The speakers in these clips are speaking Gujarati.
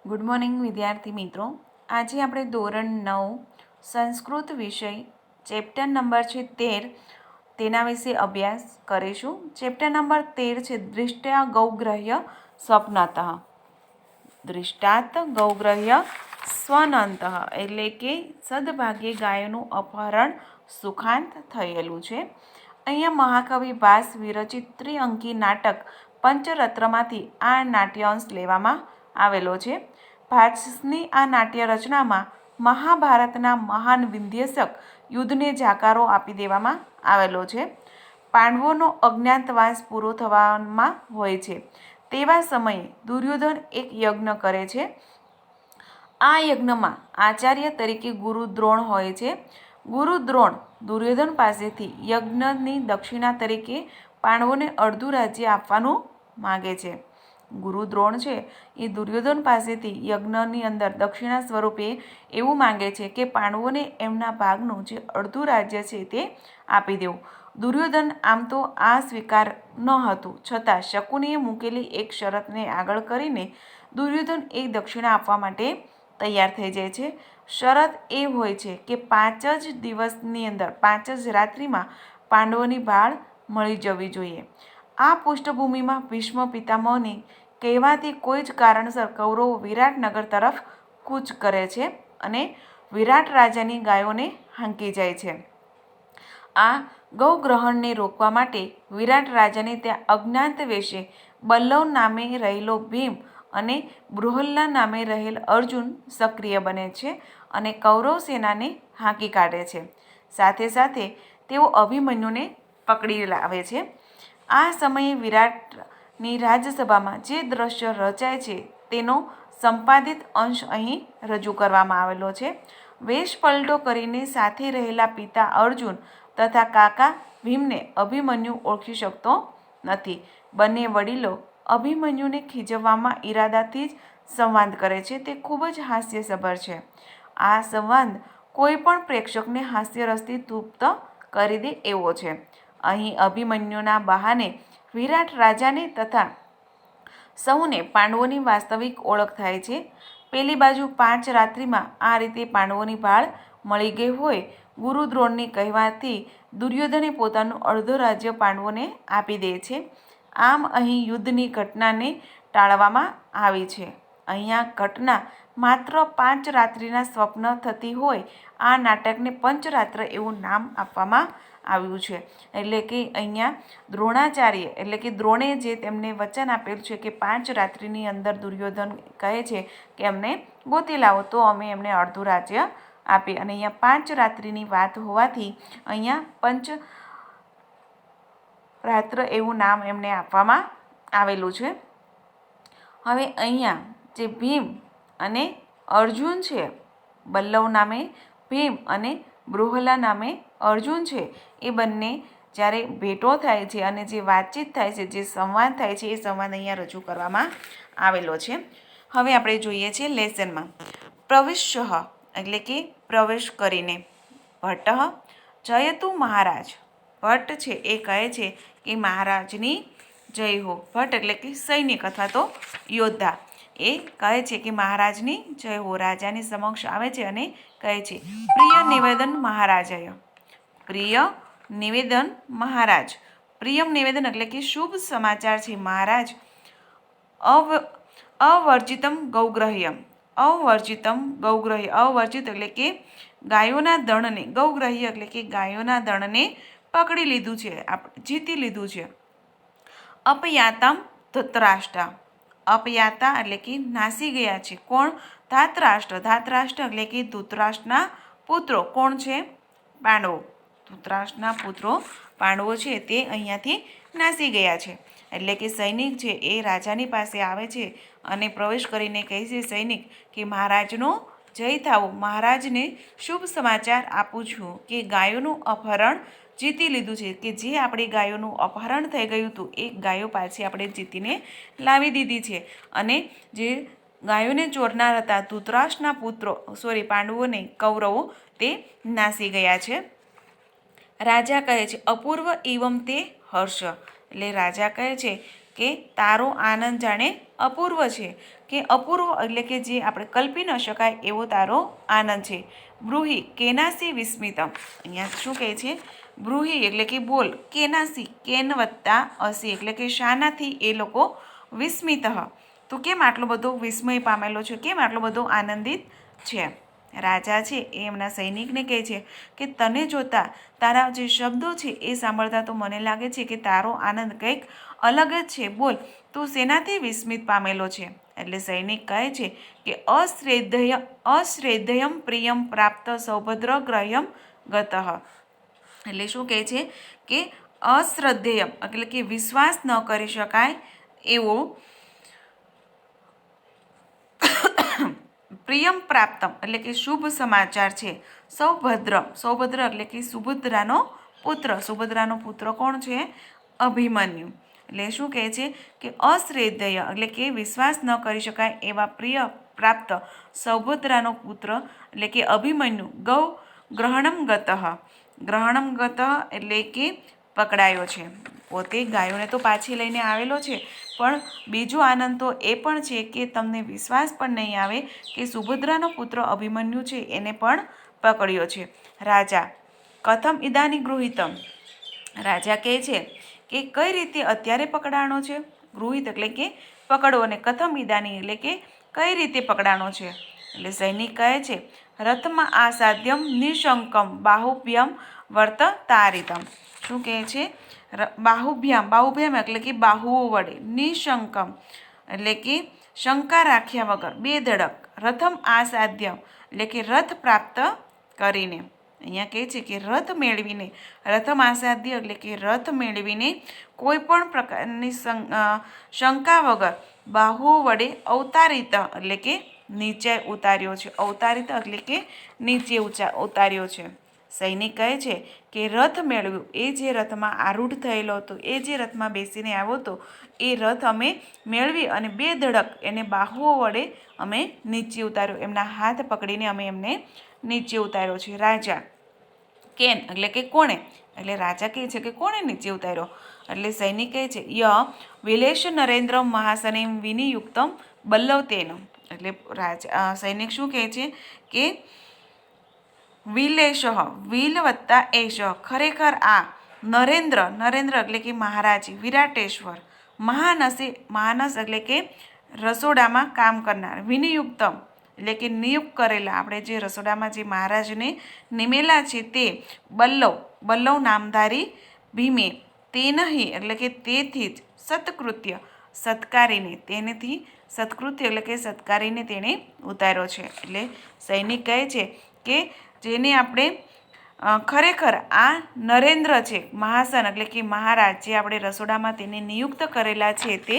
ગુડ મોર્નિંગ વિદ્યાર્થી મિત્રો. આજે આપણે ધોરણ 9 સંસ્કૃત વિષય ચેપ્ટર નંબર છે 13 તેના વિશે અભ્યાસ કરીશું. ચેપ્ટર નંબર 13 છે દૃષ્ટા ગૌગ્રહ્ય સ્વપ્નતઃ. દૃષ્ટાત ગૌગ્રહ્ય સ્વનંત એટલે કે સદભાગ્યે ગાયોનું અપહરણ સુખાંત થયેલું છે. અહીંયા મહાકવિ ભાસ વિરચિત ત્રિઅંકી નાટક પંચરત્રમાંથી આ નાટ્યાંશ લેવામાં આવેલો છે. ભાસની આ નાટ્ય રચનામાં મહાભારતના મહાન વિધ્યસક યુદ્ધને જાકારો આપી દેવામાં આવેલો છે. પાંડવોનો અજ્ઞાતવાસ પૂરો થવામાં હોય છે તેવા સમયે દુર્યોધન એક યજ્ઞ કરે છે. આ યજ્ઞમાં આચાર્ય તરીકે ગુરુ દ્રોણ હોય છે. ગુરુ દ્રોણ દુર્યોધન પાસેથી યજ્ઞની દક્ષિણા તરીકે પાંડવોને અડધું રાજ્ય આપવાનું માગે છે. ગુરુ દ્રોણ છે એ દુર્યોધન પાસેથી યજ્ઞની અંદર દક્ષિણા સ્વરૂપે એવું માંગે છે કે પાંડવોને એમના ભાગનું જે અડધું રાજ્ય છે તે આપી દેવું. દુર્યોધન આમ તો આ સ્વીકાર ન હતું, છતાં શકુનીએ મૂકેલી એક શરતને આગળ કરીને દુર્યોધન એ દક્ષિણા આપવા માટે તૈયાર થઈ જાય છે. શરત એ હોય છે કે 5 જ દિવસની અંદર 5 જ રાત્રિમાં પાંડવોની ભાળ મળી જવી જોઈએ. આ પૃષ્ઠભૂમિમાં ભીષ્મ પિતામહની કહેવાથી કોઈ જ કારણસર કૌરવો વિરાટનગર તરફ કૂચ કરે છે અને વિરાટ રાજાની ગાયોને હાંકી જાય છે. આ ગૌગ્રહણને રોકવા માટે વિરાટ રાજાને ત્યાં અજ્ઞાત વેશે બલ્લવ નામે રહેલો ભીમ અને બૃહલ્લા નામે રહેલ અર્જુન સક્રિય બને છે અને કૌરવ સેનાને હાંકી કાઢે છે. સાથે સાથે તેઓ અભિમન્યુને પકડી લાવે છે. આ સમયે વિરાટની રાજસભામાં જે દ્રશ્ય રચાય છે તેનો સંપાદિત અંશ અહીં રજૂ કરવામાં આવેલો છે. વેશ પલટો કરીને સાથે રહેલા પિતા અર્જુન તથા કાકા ભીમને અભિમન્યુ ઓળખી શકતો નથી. બંને વડીલો અભિમન્યુને ખીજવવામાં ઈરાદાથી જ સંવાદ કરે છે. તે ખૂબ જ હાસ્યસભર છે. આ સંવાદ કોઈ પણ પ્રેક્ષકને હાસ્યરસથી તૃપ્ત કરી દે એવો છે. અહીં અભિમન્યુના બહાને વિરાટ રાજાને તથા સૌને પાંડવોની વાસ્તવિક ઓળખ થાય છે. પેલી બાજુ 5 રાત્રિમાં આ રીતે પાંડવોની ભાળ મળી ગઈ હોય ગુરુ દ્રોણની કહેવાથી દુર્યોધને પોતાનું અડધું રાજ્ય પાંડવોને આપી દે છે. આમ અહીં યુદ્ધની ઘટનાને ટાળવામાં આવી છે. અહીંયા ઘટના માત્ર 5 રાત્રિના સ્વપ્ન થતી હોય આ નાટકને પંચરાત્ર એવું નામ આપવામાં આવ્યું છે. એટલે કે અહીંયા દ્રોણાચાર્ય એટલે કે દ્રોણે જે તેમને વચન આપેલું છે કે 5 રાત્રિની અંદર દુર્યોધન કહે છે કે અમને ગોતી લાવો તો અમે એમને અડધું રાજ્ય આપીએ. અને અહીંયા 5 રાત્રિની વાત હોવાથી અહીંયા પંચ રાત્ર એવું નામ એમને આપવામાં આવેલું છે. હવે અહીંયા જે ભીમ અને અર્જુન છે, બલ્લવ નામે ભીમ અને બૃહલા નામે અર્જુન છે, એ બંને જ્યારે ભેટો થાય છે અને જે વાતચીત થાય છે, જે સંવાદ થાય છે, એ સંવાદ અહીંયા રજૂ કરવામાં આવેલો છે. હવે આપણે જોઈએ છીએ લેસનમાં પ્રવિશ્ય એટલે કે પ્રવેશ કરીને. ભટ્ટ જયતુ મહારાજ. ભટ્ટ છે એ કહે છે કે મહારાજની જય હો. ભટ્ટ એટલે કે સૈનિક અથવા તો યોદ્ધા. એ કહે છે કે મહારાજની જય હો. રાજાની સમક્ષ આવે છે અને કહે છે પ્રિય નિવેદન મહારાજય. પ્રિય નિવેદન મહારાજ. પ્રિયમ નિવેદન એટલે કે શુભ સમાચાર છે મહારાજ. અવર્જિતમ ગૌગ્રહ્યમ. અવર્જિતમ ગૌગ્રહ્ય. અવર્જિત એટલે કે ગાયોના દળને, ગૌગ્રહ્ય એટલે કે ગાયોના દળને પકડી લીધું છે, જીતી લીધું છે. અપયાતમ ધૃતરાષ્ટ્ર. અપયાતા એટલે કે નાસી ગયા છે. કોણ? ધાતરાષ્ટ્ર. ધાતરાષ્ટ્ર એટલે કે ધૃતરાષ્ટ્રના પુત્રો. કોણ છે? પાંડવો. ધૃતરાષ્ટ્રના પુત્રો પાંડવો છે તે અહીંયાથી નાસી ગયા છે. એટલે કે સૈનિક છે એ રાજાની પાસે આવે છે અને પ્રવેશ કરીને કહે છે સૈનિક કે મહારાજનો જય થાવો. મહારાજને શુભ સમાચાર આપું છું કે ગાયોનું અપહરણ જીતી લીધું છે. કે જે આપણી ગાયોનું અપહરણ થઈ ગયું હતું એ ગાયો પાછી આપણે જીતીને લાવી દીધી છે. અને જે ગાયોને ચોરનાર હતા ધૃતરાષ્ટ્રના પુત્રો પાંડવોને કૌરવો તે નાસી ગયા છે. રાજા કહે છે અપૂર્વ એવમ તે હર્ષ. એટલે રાજા કહે છે કે તારો આનંદ જાણે અપૂર્વ છે, કે અપૂર્વ એટલે કે જે આપણે કલ્પી ન શકાય એવો તારો આનંદ છે. બ્રૂહી કેનાસી વિસ્મિતમ, અહીંયા શું કહે છે? બ્રૂહી એટલે કે બોલ, કેનાસી કેન વત્તા અસી એટલે કે શાનાથી એ લોકો વિસ્મિત, તો કેમ આટલો બધો વિસ્મય પામેલો છે, કેમ આટલો બધો આનંદિત છે? રાજા છે એ એમના સૈનિકને કહે છે કે તને જોતા, તારા જે શબ્દો છે એ સાંભળતા તો મને લાગે છે કે તારો આનંદ કંઈક અલગ જ છે. બોલ, તું શેનાથી વિસ્મિત પામેલો છે? એટલે સૈનિક કહે છે કે અશ્રેધ્યમ પ્રિયમ પ્રાપ્ત સૌભદ્ર ગ્રહ્યમ ગતઃ. એટલે શું કહે છે કે અશ્રદ્ધેયમ એટલે કે વિશ્વાસ ન કરી શકાય એવો પ્રિયમ પ્રાપ્તમ એટલે કે શુભ સમાચાર છે. સૌભદ્ર એટલે કે સુભદ્રાનો પુત્ર. સુભદ્રાનો પુત્ર કોણ છે? અભિમન્યુ. એટલે શું કહે છે કે અશ્રેધ્ય એટલે કે વિશ્વાસ ન કરી શકાય એવા પ્રિય પ્રાપ્ત સૌભદ્રાનો પુત્ર એટલે કે અભિમન્યુ ગ્રહણમ ગતઃ. ગ્રહણમ ગતઃ એટલે કે પકડાયો છે. પોતે ગાયોને તો પાછી લઈને આવેલો છે, પણ બીજો આનંદ તો એ પણ છે કે તમને વિશ્વાસ પણ નહીં આવે કે સુભદ્રાનો પુત્ર અભિમન્યુ છે એને પણ પકડ્યો છે. રાજા કથમ ઇદાની ગૃહિતમ. રાજા કહે છે કે કઈ રીતે અત્યારે પકડાણો છે? ગૃહિત એટલે કે પકડો, અને કથમ ઇદાની એટલે કે કઈ રીતે પકડાણો છે? એટલે સૈનિક કહે છે રથમાં આસાધ્યમ નિશંકમ બાહુભ્યમ વર્ત તારિતમ. શું કહે છે? બાહુભ્યામ એટલે કે બાહુઓ વડે, નિશંકમ એટલે કે શંકા રાખ્યા વગર, બેધડક, રથમ આસાધ્યમ એટલે કે રથ પ્રાપ્ત કરીને. અહીંયા કહે છે કે રથ મેળવીને, રથમ આસાધ્ય એટલે કે રથ મેળવીને કોઈ પણ પ્રકારની શંકા વગર બાહુઓ વડે અવતારિત એટલે કે નીચે ઉતાર્યો છે. અવતારિત એટલે કે નીચે ઉતાર્યો છે. સૈનિક કહે છે કે રથ મેળવ્યું, એ જે રથમાં આરૂઢ થયેલો હતો, એ જે રથમાં બેસીને આવ્યો હતો, એ રથ અમે મેળવી અને બે ધડક એને બાહુઓ વડે અમે નીચે ઉતાર્યો. એમના હાથ પકડીને અમે એમને નીચે ઉતાર્યો છે. રાજા કેન એટલે કે કોણે? એટલે રાજા કહે છે કે કોણે નીચે ઉતાર્યો? એટલે સૈનિક કહે છે વિલેશ નરેન્દ્ર મહાસનેમ વિનિયુક્તમ બલ્લવતેન. એટલે રાજા સૈનિક શું કહે છે કે વિલેશ વિલ વત્તા એશ, ખરેખર આ નરેન્દ્ર એટલે કે મહારાજ, વિરાટેશ્વર, મહાનસ એટલે કે રસોડામાં કામ કરનાર, વિનિયુક્તમ એટલે કે નિયુક્ત કરેલા, આપણે જે રસોડામાં જે મહારાજને નિમેલા છે તે, બલ્લવ નામધારી ભીમે, તેનહી એટલે કે તેથી જ, સત્કૃત્ય સત્કારીને, તેનેથી સત્કૃત્ય એટલે કે સત્કારીને તેણે ઉતાર્યો છે. એટલે સૈનિક કહે છે કે જેને આપણે ખરેખર આ નરેન્દ્ર છે, મહાસન એટલે કે મહારાજ, જે આપણે રસોડામાં તેને નિયુક્ત કરેલા છે, તે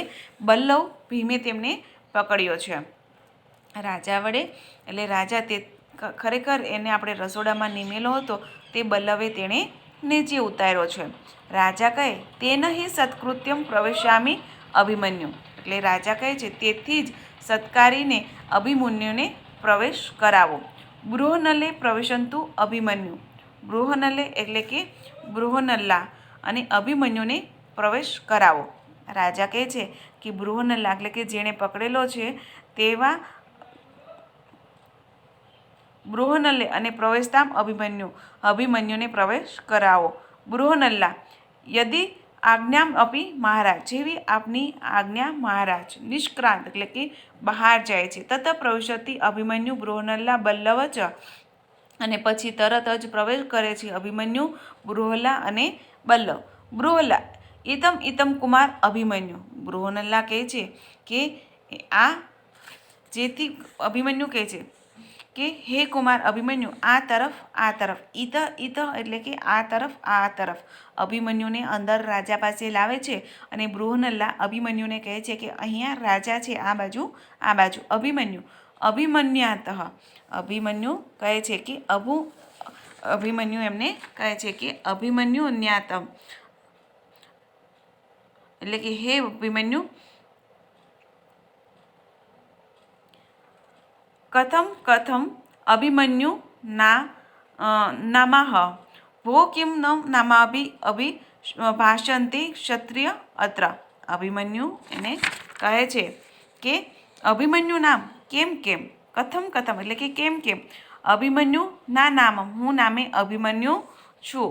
બલ્લવ ભીમે તેમને પકડ્યો છે રાજા વડે. એટલે રાજા તે ખરેખર એને આપણે રસોડામાં નિમેલો હતો તે બલ્લવે તેણે નીચે ઉતાર્યો છે. રાજા કહે તેનહિ સત્કૃત્યમ પ્રવેશામી અભિમન્યુ. એટલે રાજા કહે છે તેથી જ સત્કારીને અભિમન્યુને પ્રવેશ કરાવો. બૃહનલે પ્રવેશંતુ અભિમન્યુ. બૃહનલે એટલે કે બૃહનલ્લા અને અભિમન્યુને પ્રવેશ કરાવો. રાજા કહે છે કે બૃહનલ્લા એટલે કે જેણે પકડેલો છે તેવા બૃહનલ્લે અને પ્રવેશતામ અભિમન્યુને પ્રવેશ કરાવો. બૃહનલ્લા યદિ આજ્ઞામ અપી મહારાજ, જેવી આપની આજ્ઞા મહારાજ. નિષ્ક્રાંત એટલે કે બહાર જાય છે. તત પ્રવિશતિ અભિમન્યુ બૃહનલ્લા બલ્લવ ચ, અને પછી તરત જ પ્રવેશ કરે છે અભિમન્યુ, બૃહલ્લા અને બલ્લવ. બૃહલ્લા ઇતમ કુમાર અભિમન્યુ. બૃહનલ્લા કહે છે કે આ, જેથી અભિમન્યુ કહે છે કે હે કુમાર અભિમન્યુ, આ તરફ, ઇત એટલે કે આ તરફ. અભિમન્યુને અંદર રાજા પાસે લાવે છે અને બૃહનલ્લા અભિમન્યુને કહે છે કે અહીંયા રાજા છે, આ બાજુ. અભિમન્યાતઃ. અભિમન્યુ કહે છે કે અભિમન્યુ એમને કહે છે કે અભિમન્યુ ન્યાતમ એટલે કે હે અભિમન્યુ, કથમ અભિમન્યુ નામાહ ભો કિમ ન નામાભિ ભાષંતિ ક્ષત્રિય અત્ર. અભિમન્યુ એને કહે છે કે અભિમન્યુ નામ કેમ કેમ, કથમ કથમ એટલે કે કેમ કેમ, અભિમન્યુ ના નામ હું નામે અભિમન્યુ છું,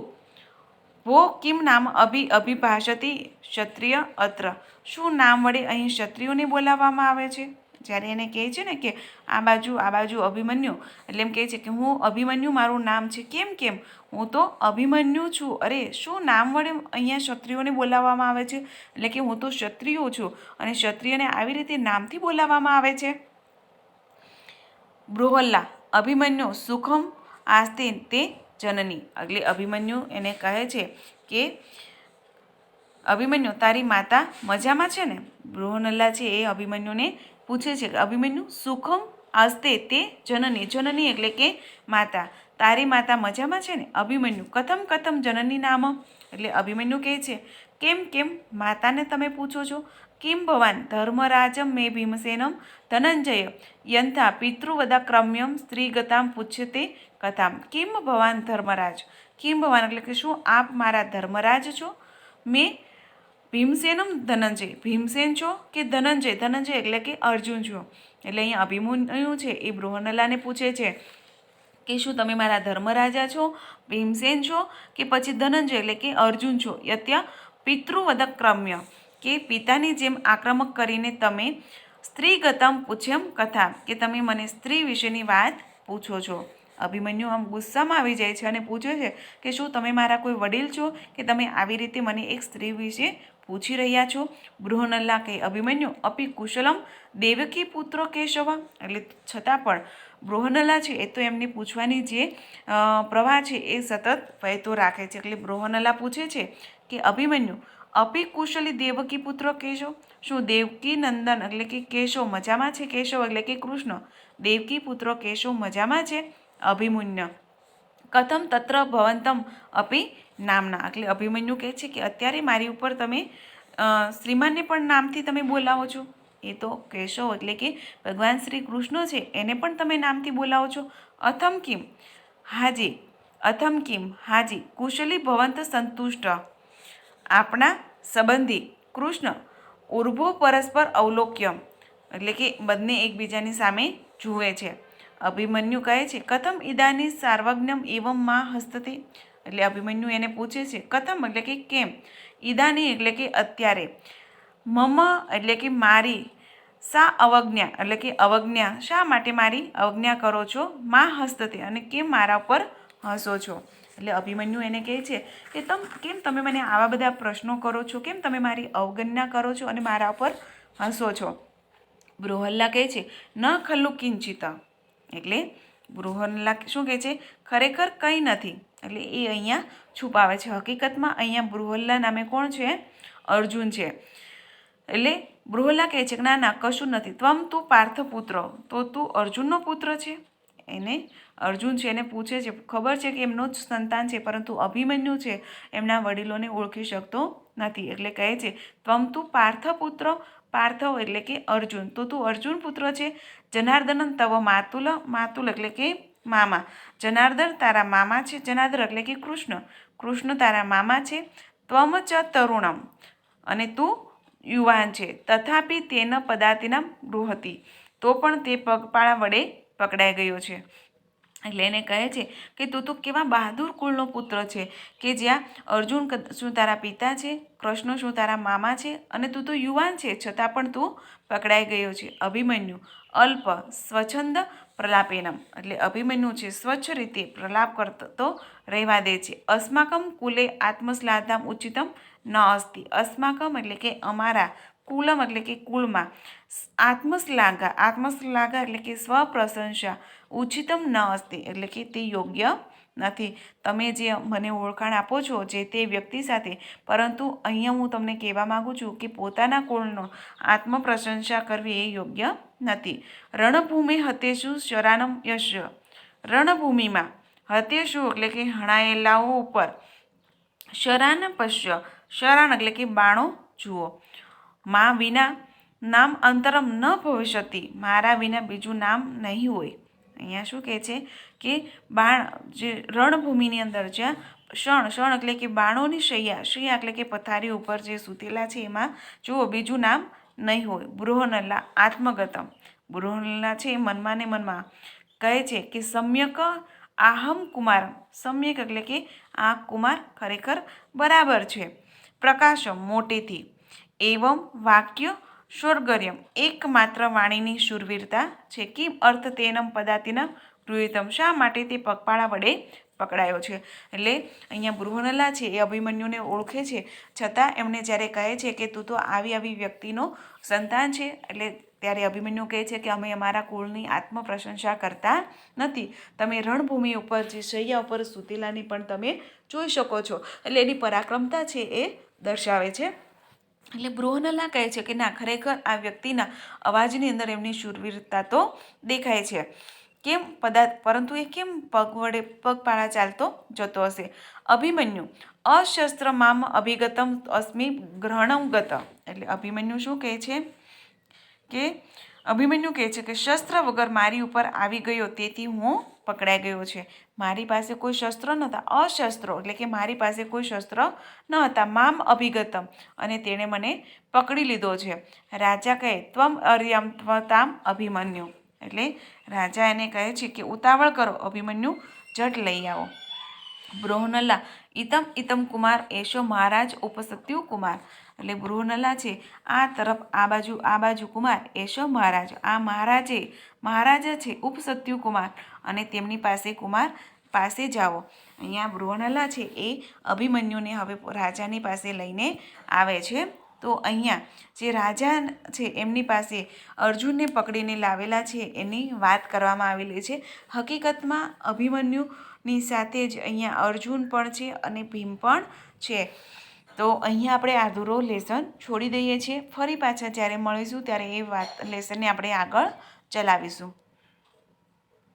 વો કિમ નામ અભિભાષતી ક્ષત્રિય અત્ર, શું નામ વડે અહીં ક્ષત્રિયોને બોલાવવામાં આવે છે. જ્યારે એને કહે છે ને કે આ બાજુ અભિમન્યુ, એટલે એમ કહે છે કે હું અભિમન્યુ મારું નામ છે, કેમ કેમ, હું તો અભિમન્યુ છું. અરે શું નામ વડે અહીંયા ક્ષત્રિયોને બોલાવવામાં આવે છે, એટલે કે હું તો ક્ષત્રિયો છું અને ક્ષત્રિયને આવી રીતે નામથી બોલાવવામાં આવે છે. બૃહલ્લા અભિમન્યુ સુખમ આસ્તે તે જનની, એટલે અભિમન્યુ એને કહે છે કે અભિમન્યુ તારી માતા મજામાં છે ને. બૃહનલ્લા છે એ અભિમન્યુને પૂછે છે કે અભિમન્યુ સુખમ આસ્તે તે જનની, જનની એટલે કે માતા, તારી માતા મજામાં છે ને. અભિમન્યુ કથમ કથમ જનની નામ, એટલે અભિમન્યુ કહે છે કેમ કેમ માતાને તમે પૂછો છો. કિમ ભવાન ધર્મરાજમ મે ભીમસેનમ ધનંજય યંથા પિતૃવદાક્રમ્યમ સ્ત્રીગતામ પૂછ્યતે કથામ. કિમ ભવાન ધર્મરાજ, કિમ ભવાન એટલે કે શું આપ મારા ધર્મરાજ છો. મેં ભીમસેનમ ધનંજય, ભીમસેન છો કે ધનંજય, ધનંજય એટલે કે અર્જુન છો. એટલે અહીંયા અભિમન્યુ છે એ બૃહનલ્લાને પૂછે છે કે શું તમે મારા ધર્મરાજા છો, ભીમસેન છો કે પછી ધનંજય એટલે કે અર્જુન છો. યત્ય પિતૃવદક્રમ્ય કે પિતાની જેમ આક્રમક કરીને તમે સ્ત્રીગતમ પૂછ્યમ કથા, કે તમે મને સ્ત્રી વિશેની વાત પૂછો છો. અભિમન્યુ આમ ગુસ્સામાં આવી જાય છે અને પૂછે છે કે શું તમે મારા કોઈ વડીલ છો કે તમે આવી રીતે મને એક સ્ત્રી વિશે પૂછી રહ્યા છો. બૃહનલ્લા કહે અભિમન્યુ અપી કુશલમ દેવકી પુત્રો કેશવ, એટલે છતાં પણ બૃહનલ્લા છે એ તો એમની પૂછવાની જે પ્રવાહ છે એ સતત વહેતો રાખે છે. એટલે બૃહનલ્લા પૂછે છે કે અભિમન્યુ અપી કુશલી દેવકી પુત્ર કેશવ, શું દેવકી નંદન એટલે કે કેશવ મજામાં છે. કેશવ એટલે કે કૃષ્ણ, દેવકી પુત્ર કેશવ મજામાં છે. અભિમન્યુ કથમ તત્ર ભવંતમ અપી નામના, એટલે અભિમન્યુ કહે છે કે અત્યારે મારી ઉપર તમે શ્રીમાનને પણ નામથી તમે બોલાવો છો. એ તો કેશવ એટલે કે ભગવાન શ્રી કૃષ્ણ છે એને પણ તમે નામથી બોલાવો છો. અથમ કિમ હાજી, અથમ કિમ હાજી કુશલી ભવંત સંતુષ્ટ, આપણા સંબંધી કૃષ્ણ ઉર્ભો પરસ્પર અવલોક્યમ, એટલે કે બંને એકબીજાની સામે જુએ છે. અભિમન્યુ કહે છે કથમ ઇદાની સાર્વજ્ઞમ એવમ માં હસ્તતે, એટલે અભિમન્યુ એને પૂછે છે કથમ એટલે કે કેમ, ઇદાની એટલે કે અત્યારે, મમ એટલે કે મારી, સા અવજ્ઞા એટલે કે અવજ્ઞા શા માટે મારી અવજ્ઞા કરો છો, માં હસ્તતે અને કેમ મારા ઉપર હસો છો. એટલે અભિમન્યુ એને કહે છે કે કેમ તમે મને આવા બધા પ્રશ્નો કરો છો, કેમ તમે મારી અવગણના કરો છો અને મારા ઉપર હસો છો. બૃહલ્લા કહે છે ન ખલ્લુ કિંચિત, એટલે બૃહલ્લા શું કહે છે ખરેખર કંઈ નથી, એટલે એ અહીંયા છુપાવે છે. હકીકતમાં અહીંયા બૃહલ્લા નામે કોણ છે, અર્જુન છે. એટલે બૃહલ્લા કહે છે કે ના ના કશું નથી. ત્વમ તું પાર્થ પુત્ર, તો તું અર્જુનનો પુત્ર છે. એને અર્જુન છે એને પૂછે છે, ખબર છે કે એમનો જ સંતાન છે પરંતુ અભિમન્યુ છે એમના વડીલોને ઓળખી શકતો નથી. એટલે કહે છે ત્વમ તું પાર્થ પુત્ર, પાર્થવ એટલે કે અર્જુન, તો તું અર્જુન પુત્ર છે. જનાર્દનન તવ માતુલ, માતુલ એટલે કે મામા, જનાર્દન તારા મામા છે. જનાર્દન એટલે કે કૃષ્ણ, કૃષ્ણ તારા મામા છે. ત્વમ ચ તરુણમ અને તું યુવાન છે. તથાપિ તેન પદાતિના બૃહતી, તો પણ તે પગપાળા વડે પકડાઈ ગયો છે. એટલે એને કહે છે કે તું તો કેવા બહાદુર કુળનો પુત્ર છે કે જ્યાં અર્જુન શું તારા પિતા છે, કૃષ્ણ શું તારા મામા છે અને તું તો યુવાન છે છતાં પણ તું પકડાઈ ગયો છે. અભિમન્યુ અલ્પ સ્વચ્છંદ પ્રલાપેનમ, એટલે અભિમન્યુ છે સ્વચ્છ રીતે પ્રલાપ કરતો રહેવા દે છે. અસ્માકમ કુલે આત્મશ્લાઘામ ઉચિતમ ન અસ્તિ, અસ્માકમ એટલે કે અમારા, કુલમ એટલે કે કુળમાં, આત્મશ્લાઘા, આત્મશ્લાઘા એટલે કે સ્વપ્રશંસા, ઉચિતમ ન અસ્તિ એટલે કે તે યોગ્ય નથી. તમે જે મને ઓળખાણ આપો છો જે તે વ્યક્તિ સાથે, પરંતુ અહીંયા હું તમને કહેવા માગું છું કે પોતાના કુળનો આત્મપ્રશંસા કરવી એ યોગ્ય નથી. રણભૂમિ હતેશુ શરાનમ યશ, રણભૂમિમાં હતેશુ એટલે કે હણાયેલાઓ ઉપર, શરાન પશ્ય, શરાન એટલે કે બાણો જુઓ, માં વિના નામ અંતરમ ન ભવિષ્યતિ, મારા વિના બીજું નામ નહીં હોય. અહીંયા શું કહે છે કે બાણ જે રણભૂમિની અંદર જ્યાં શણ એટલે કે બાણોની શૈયા એટલે કે પથારી ઉપર જે સૂતેલા છે એમાં જુઓ બીજું નામ નહીં હોય. બૃહનલા આત્મગતમ. બૃહનલા છે એ મનમાં ને મનમાં કહે છે કે સમ્યક આહમ કુમારમ. સમ્યક એટલે કે આ કુમાર ખરેખર બરાબર છે. પ્રકાશમ મોટેથી. એવમ વાક્ય સ્વર્ગર્યમ એકમાત્ર વાણીની શૂરવીરતા છે. કિમ અર્થ તેનમ પદાતિનમ ગૃહિતમ. શા માટે તે પગપાળા વડે પકડાયો છે. એટલે અહીંયા બૃહનલા છે એ અભિમન્યુને ઓળખે છે, છતાં એમને જ્યારે કહે છે કે તું તો આવી વ્યક્તિનો સંતાન છે, એટલે ત્યારે અભિમન્યુ કહે છે કે અમે અમારા કુળની આત્મપ્રશંસા કરતા નથી. તમે રણભૂમિ ઉપર જે શૈયા ઉપર સૂતેલાની પણ તમે જોઈ શકો છો. એટલે એની પરાક્રમતા છે એ દર્શાવે છે. એટલે બૃહનલા કહે છે કે ના, ખરેખર આ વ્યક્તિના અવાજની અંદર એમની શૂરવીરતા તો દેખાય છે. કેમ પરંતુ એ કેમ પગપાળા ચાલતો જતો હશે. અભિમન્યુ અશસ્ત્ર મામ અભિગતમ અસ્મિ ગ્રહણમ ગત. એટલે અભિમન્યુ શું કહે છે કે શસ્ત્ર વગર મારી ઉપર આવી ગયો, તેથી હું પકડાઈ ગયો છે. મારી પાસે કોઈ શસ્ત્ર નહોતા. અશસ્ત્રો એટલે કે મારી પાસે કોઈ શસ્ત્ર ન હતા. મામ અભિગતમ અને તેણે મને પકડી લીધો છે. રાજા કહે ત્વમ અર્યમ ત્વતામ અભિમન્યુ. એટલે રાજા એને કહે છે કે ઉતાવળ કરો, અભિમન્યુ જટ લઈ આવો. બૃહનલા ઇતમ કુમાર એશો મહારાજ ઉપસત્યુ કુમાર. એટલે બૃહનલા છે આ તરફ આ બાજુ કુમાર એશો મહારાજ, આ મહારાજા છે ઉપસત્યુ કુમાર અને તેમની પાસે કુમાર પાસે જાઓ. અહીંયા બૃહનલા છે એ અભિમન્યુને હવે રાજાની પાસે લઈને આવે છે. તો અહીંયા જે રાજા છે એમની પાસે અર્જુનને પકડીને લાવેલા છે એની વાત કરવામાં આવેલી છે. હકીકતમાં અભિમન્યુની સાથે જ અહીંયા અર્જુન પણ છે અને ભીમ પણ છે. તો અહીંયા આપણે અધૂરો લેસન છોડી દઈએ છીએ. ફરી પાછા જ્યારે મળીશું ત્યારે એ લેસનને આપણે આગળ ચલાવીશું.